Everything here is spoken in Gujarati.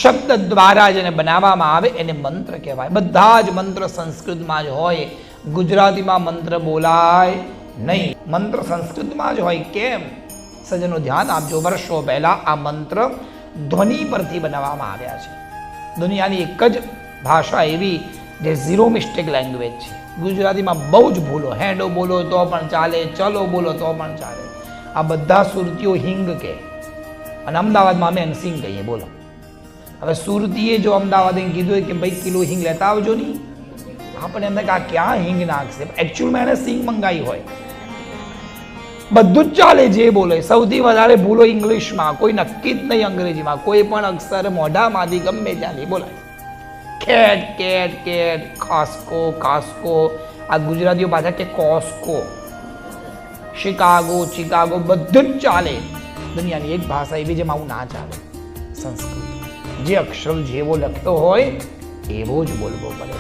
શબ્દ દ્વારા જેને બનાવવામાં આવે એને મંત્ર કહેવાય. બધા જ મંત્ર સંસ્કૃતમાં જ હોય, ગુજરાતીમાં મંત્ર બોલાય નહીં. મંત્ર સંસ્કૃતમાં જ હોય. કેમ? સજ્જનો ધ્યાન આપજો, વર્ષો પહેલા આ મંત્ર ધ્વનિ પરથી બનાવવામાં આવ્યા છે. દુનિયાની એક જ ભાષા એવી જે ઝીરો મિસ્ટેક લેંગ્વેજ છે. ગુજરાતીમાં બહુ જ ભૂલો, હેડો બોલો તો પણ ચાલે, ચલો બોલો તો પણ ચાલે. આ બધા સુરતીઓ હિંગ કે, અને અમદાવાદમાં અમે સિંગ કહીએ. બોલો, હવે સુરતીએ જો અમદાવાદે કીધું હોય કે ભાઈ કિલો હિંગ લેતા આવજો નહીં, આપણે એમને કહા ક્યાં હિંગ નાખશે, એકચ્યુઅલમાં એને સિંગ મંગાવી હોય. બધું જ ચાલે જે બોલે. સૌથી વધારે ભૂલો ઇંગ્લિશમાં, કોઈ નક્કી જ નહીં અંગ્રેજીમાં. કોઈ પણ અક્ષર મોઢામાંથી ગમે ત્યાંથી બોલાય. કેટ કેટ કેટ, ખાસકો કાસ્કો, આ ગુજરાતીઓ પાછા કે કોસ્કો, શિકાગો ચિકાગો, બધું જ ચાલે. દુનિયાની એક ભાષા એવી જેમાં આવું ના ચાલે, સંસ્કૃત. જે અક્ષર જેવો લખતો હોય એવો જ બોલવો પડે.